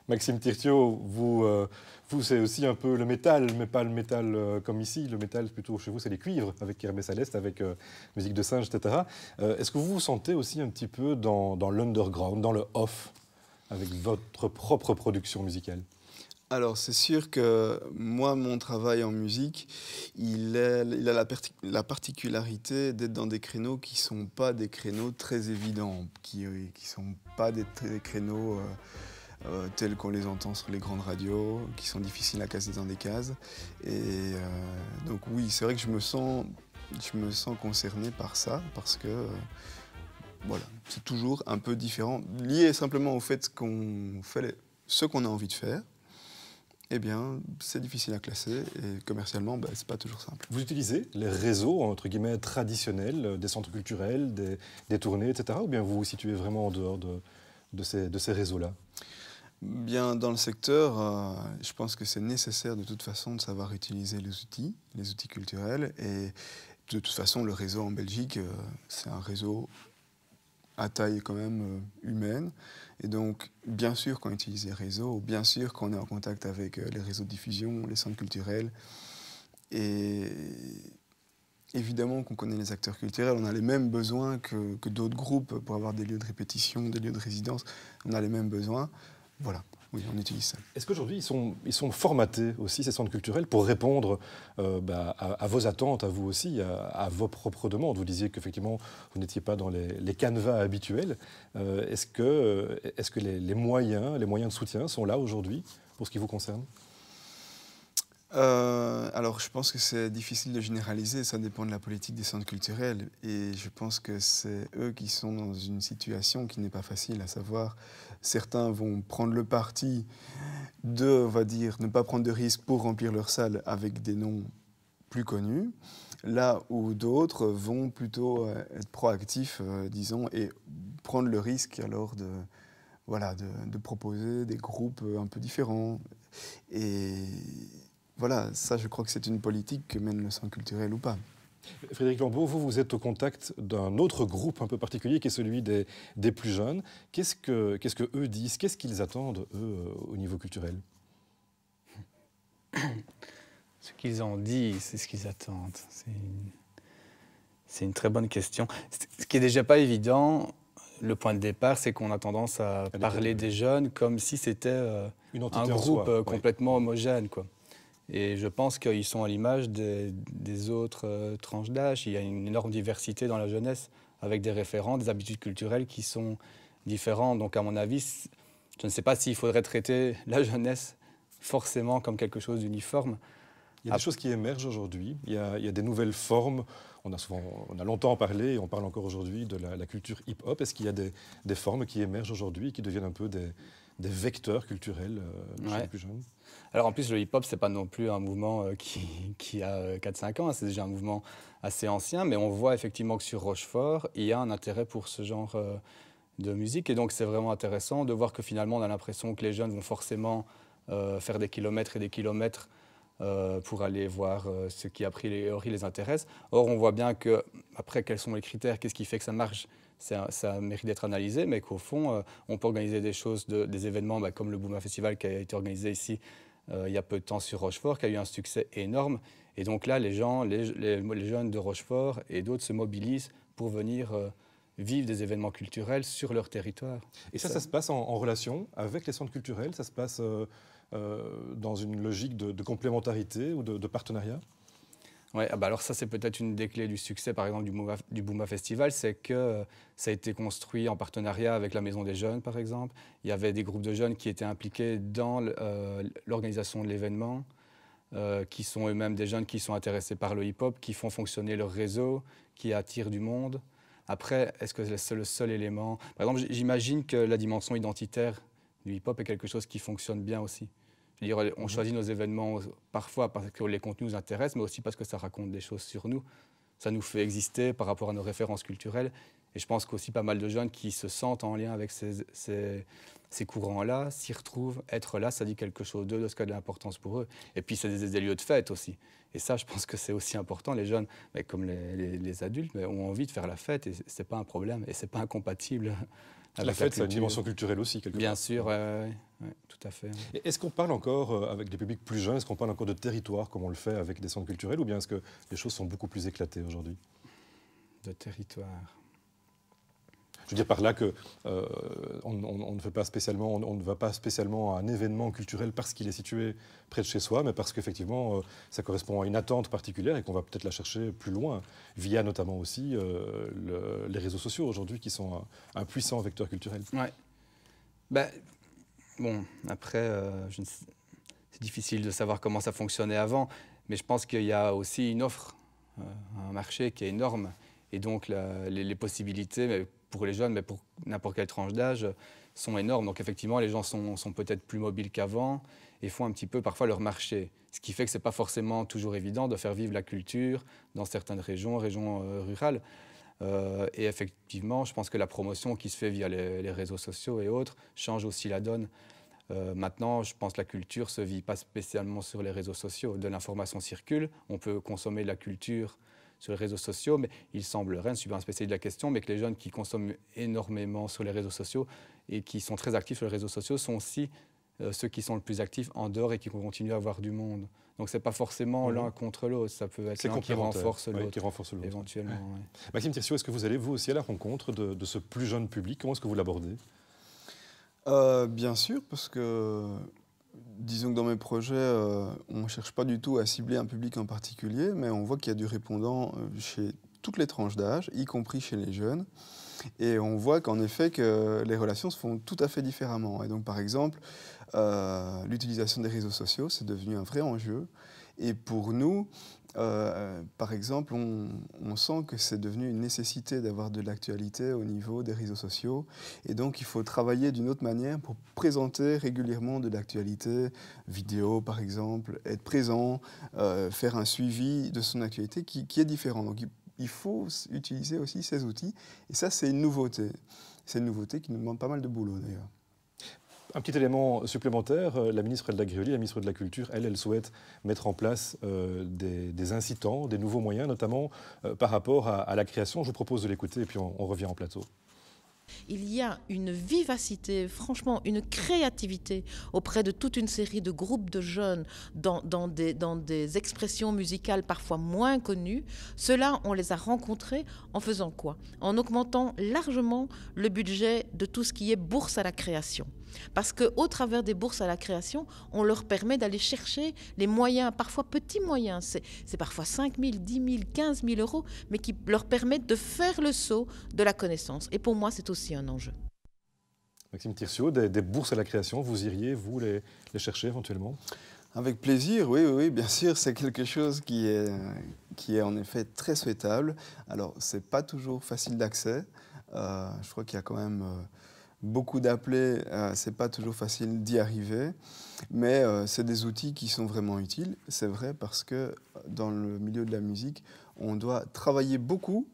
Maxime Tirtiot, vous c'est aussi un peu le métal, mais pas le métal comme ici. Le métal, plutôt chez vous, c'est les cuivres, avec Hermès Alest, avec musique de singe, etc. Est-ce que vous vous sentez aussi un petit peu dans l'underground, dans le off, avec votre propre production musicale? Alors, c'est sûr que moi, mon travail en musique, il a la particularité d'être dans des créneaux qui ne sont pas des créneaux très évidents, qui ne sont pas des créneaux tels qu'on les entend sur les grandes radios, qui sont difficiles à caser dans des cases. Et donc oui, c'est vrai que je me sens concerné par ça, parce que voilà, c'est toujours un peu différent, lié simplement au fait qu'on fait ce qu'on a envie de faire. Eh bien, c'est difficile à classer et commercialement, c'est pas toujours simple. Vous utilisez les réseaux, entre guillemets, traditionnels, des centres culturels, des tournées, etc. Ou bien vous vous situez vraiment en dehors de ces réseaux-là? Bien, dans le secteur, je pense que c'est nécessaire de toute façon de savoir utiliser les outils culturels. Et de toute façon, le réseau en Belgique, c'est un réseau à taille quand même humaine. Et donc, bien sûr qu'on utilise les réseaux, bien sûr qu'on est en contact avec les réseaux de diffusion, les centres culturels. Et évidemment qu'on connaît les acteurs culturels, on a les mêmes besoins que d'autres groupes pour avoir des lieux de répétition, des lieux de résidence. On a les mêmes besoins. Voilà, oui, on utilise ça. Est-ce qu'aujourd'hui, ils sont formatés aussi, ces centres culturels, pour répondre à vos attentes, à vous aussi, à vos propres demandes? Vous disiez qu'effectivement, vous n'étiez pas dans les canevas habituels. Est-ce que les moyens de soutien sont là aujourd'hui, pour ce qui vous concerne? Alors, je pense que c'est difficile de généraliser, ça dépend de la politique des centres culturels. Et je pense que c'est eux qui sont dans une situation qui n'est pas facile, à savoir, certains vont prendre le parti de, on va dire, ne pas prendre de risques pour remplir leur salle avec des noms plus connus, là où d'autres vont plutôt être proactifs, disons, et prendre le risque alors de proposer des groupes un peu différents. Et voilà, ça je crois que c'est une politique que mène le centre culturel ou pas. Frédéric Lambeau, vous êtes au contact d'un autre groupe un peu particulier qui est celui des plus jeunes. Qu'est-ce que eux disent? Qu'est-ce qu'ils attendent, eux, au niveau culturel? Ce qu'ils ont dit, c'est ce qu'ils attendent. C'est une très bonne question. Ce qui est déjà pas évident, le point de départ, c'est qu'on a tendance à parler des jeunes comme si c'était un groupe complètement homogène, quoi. Et je pense qu'ils sont à l'image des autres tranches d'âge. Il y a une énorme diversité dans la jeunesse, avec des référents, des habitudes culturelles qui sont différentes. Donc à mon avis, je ne sais pas s'il faudrait traiter la jeunesse forcément comme quelque chose d'uniforme. Il y a des choses qui émergent aujourd'hui, il y a des nouvelles formes. On a longtemps parlé, et on parle encore aujourd'hui, de la culture hip-hop. Est-ce qu'il y a des formes qui émergent aujourd'hui, qui deviennent un peu des vecteurs culturels chez les plus jeunes? Alors en plus, le hip-hop, c'est pas non plus un mouvement qui a 4-5 ans, c'est déjà un mouvement assez ancien, mais on voit effectivement que sur Rochefort, il y a un intérêt pour ce genre de musique, et donc c'est vraiment intéressant de voir que finalement on a l'impression que les jeunes vont forcément faire des kilomètres et des kilomètres pour aller voir ce qui a priori les intéresse. Or, on voit bien que, après, quels sont les critères, qu'est-ce qui fait que ça marche, ça mérite d'être analysé, mais qu'au fond, on peut organiser des choses, des événements comme le Bouma Festival qui a été organisé ici il y a peu de temps sur Rochefort, qui a eu un succès énorme. Et donc là, les jeunes de Rochefort et d'autres se mobilisent pour venir vivre des événements culturels sur leur territoire. Et ça se passe en relation avec les centres culturels? Ça se passe dans une logique de complémentarité ou de partenariat? Ouais, alors ça, c'est peut-être une des clés du succès, par exemple, du Bouma Festival, c'est que ça a été construit en partenariat avec la Maison des Jeunes, par exemple. Il y avait des groupes de jeunes qui étaient impliqués dans l'organisation de l'événement, qui sont eux-mêmes des jeunes qui sont intéressés par le hip-hop, qui font fonctionner leur réseau, qui attirent du monde. Après, est-ce que c'est le seul élément? Par exemple, j'imagine que la dimension identitaire du hip-hop est quelque chose qui fonctionne bien aussi. Je veux dire, on choisit nos événements parfois parce que les contenus nous intéressent, mais aussi parce que ça raconte des choses sur nous. Ça nous fait exister par rapport à nos références culturelles. Et je pense qu'aussi pas mal de jeunes qui se sentent en lien avec ces courants-là, s'y retrouvent. Être là, ça dit quelque chose d'eux, de ce qui a de l'importance pour eux. Et puis, c'est des lieux de fête aussi. Et ça, je pense que c'est aussi important. Les jeunes, comme les adultes, ont envie de faire la fête. Et ce n'est pas un problème. Et ce n'est pas incompatible avec La fête, ça a une culture. dimension culturelle aussi, quelque Bien part. sûr, ouais, tout à fait. Et est-ce qu'on parle encore, avec des publics plus jeunes, est-ce qu'on parle encore de territoire comme on le fait avec des centres culturels, ou bien est-ce que les choses sont beaucoup plus éclatées aujourd'hui? De territoire. Je veux dire par là que on ne fait pas spécialement, on ne va pas spécialement à un événement culturel parce qu'il est situé près de chez soi, mais parce qu'effectivement, ça correspond à une attente particulière et qu'on va peut-être la chercher plus loin, via notamment aussi les réseaux sociaux aujourd'hui, qui sont un puissant vecteur culturel. Ouais. Ben, bon, après, c'est difficile de savoir comment ça fonctionnait avant, mais je pense qu'il y a aussi une offre, un marché qui est énorme, et donc les possibilités, mais pour les jeunes, mais pour n'importe quelle tranche d'âge, sont énormes. Donc effectivement, les gens sont peut-être plus mobiles qu'avant et font un petit peu parfois leur marché. Ce qui fait que ce n'est pas forcément toujours évident de faire vivre la culture dans certaines régions rurales. Et effectivement, je pense que la promotion qui se fait via les réseaux sociaux et autres change aussi la donne. Maintenant, je pense que la culture ne se vit pas spécialement sur les réseaux sociaux. De l'information circule, on peut consommer de la culture sur les réseaux sociaux, mais il semblerait, je ne suis pas un spécialiste de la question, mais que les jeunes qui consomment énormément sur les réseaux sociaux et qui sont très actifs sur les réseaux sociaux sont aussi ceux qui sont le plus actifs en dehors et qui continuent à avoir du monde. Donc ce n'est pas forcément l'un contre l'autre, ça peut être l'un qui renforce l'autre, éventuellement. Ouais. Maxime Tirsiot, est-ce que vous allez vous aussi à la rencontre de ce plus jeune public? Comment est-ce que vous l'abordez? Bien sûr, parce que disons que dans mes projets, on ne cherche pas du tout à cibler un public en particulier, mais on voit qu'il y a du répondant chez toutes les tranches d'âge, y compris chez les jeunes. Et on voit qu'en effet, que les relations se font tout à fait différemment. Et donc, par exemple, l'utilisation des réseaux sociaux, c'est devenu un vrai enjeu. Et pour nous, par exemple, on sent que c'est devenu une nécessité d'avoir de l'actualité au niveau des réseaux sociaux. Et donc, il faut travailler d'une autre manière pour présenter régulièrement de l'actualité, vidéo par exemple, être présent, faire un suivi de son actualité qui est différent. Donc, il faut utiliser aussi ces outils. Et ça, c'est une nouveauté. C'est une nouveauté qui nous demande pas mal de boulot d'ailleurs. Un petit élément supplémentaire, la ministre Elda Gréauly, la ministre de la Culture, elle souhaite mettre en place des incitants, des nouveaux moyens, notamment par rapport à la création. Je vous propose de l'écouter et puis on revient en plateau. Il y a une vivacité, franchement une créativité auprès de toute une série de groupes de jeunes dans des expressions musicales parfois moins connues. Ceux-là, on les a rencontrés en faisant quoi? En augmentant largement le budget de tout ce qui est bourse à la création. Parce qu'au travers des bourses à la création, on leur permet d'aller chercher les moyens, parfois petits moyens, c'est parfois 5 000, 10 000, 15 000 euros, mais qui leur permettent de faire le saut de la connaissance. Et pour moi, c'est aussi un enjeu. Maxime Tirsiot, des bourses à la création, vous iriez, vous, les chercher éventuellement? Avec plaisir, oui, bien sûr, c'est quelque chose qui est en effet très souhaitable. Alors, ce n'est pas toujours facile d'accès. Je crois qu'il y a quand même beaucoup d'appelés, c'est pas toujours facile d'y arriver, mais c'est des outils qui sont vraiment utiles. C'est vrai parce que dans le milieu de la musique, on doit travailler beaucoup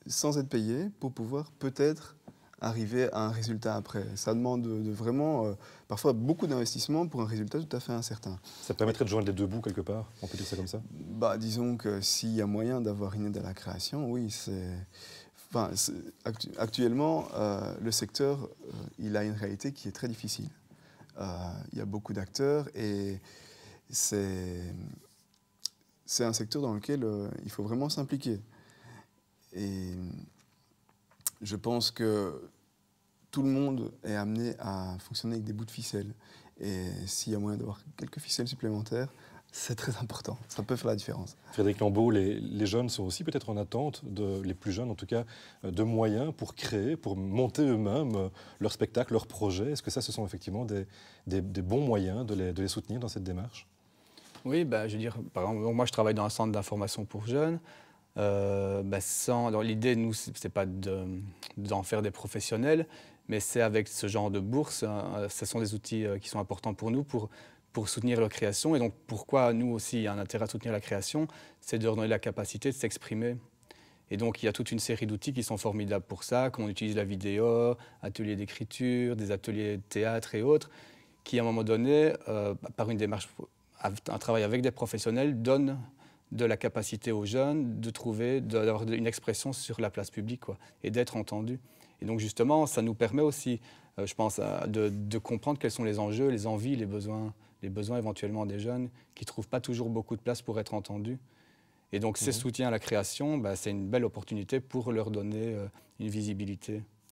sans être payé pour pouvoir peut-être arriver à un résultat après. Ça demande vraiment parfois beaucoup d'investissement pour un résultat tout à fait incertain. Ça permettrait de joindre les deux bouts quelque part, on peut dire ça comme ça? Disons que s'il y a moyen d'avoir une aide à la création, oui, actuellement, le secteur, il a une réalité qui est très difficile. Il y a beaucoup d'acteurs et c'est un secteur dans lequel il faut vraiment s'impliquer. Et je pense que tout le monde est amené à fonctionner avec des bouts de ficelle. Et s'il y a moyen d'avoir quelques ficelles supplémentaires, c'est très important, ça peut faire la différence. Frédéric Lambeau, les jeunes sont aussi peut-être en attente, les plus jeunes en tout cas, de moyens pour créer, pour monter eux-mêmes leur spectacle, leur projet. Est-ce que ça, ce sont effectivement des bons moyens de les soutenir dans cette démarche? Oui, je veux dire, par exemple, moi je travaille dans un centre d'information pour jeunes. L'idée, nous, c'est pas d'en faire des professionnels, mais c'est avec ce genre de bourse, ce sont des outils qui sont importants pour nous, pour soutenir leur création. Et donc, pourquoi nous aussi, il y a un intérêt à soutenir la création, c'est de leur donner la capacité de s'exprimer. Et donc, il y a toute une série d'outils qui sont formidables pour ça, comme on utilise la vidéo, ateliers d'écriture, des ateliers de théâtre et autres, qui, à un moment donné, par une démarche, un travail avec des professionnels, donnent de la capacité aux jeunes d'avoir une expression sur la place publique, quoi, et d'être entendus. Et donc justement, ça nous permet aussi, je pense, de comprendre quels sont les enjeux, les envies, les besoins éventuellement des jeunes qui ne trouvent pas toujours beaucoup de place pour être entendus. Et donc ces soutiens à la création, c'est une belle opportunité pour leur donner une visibilité.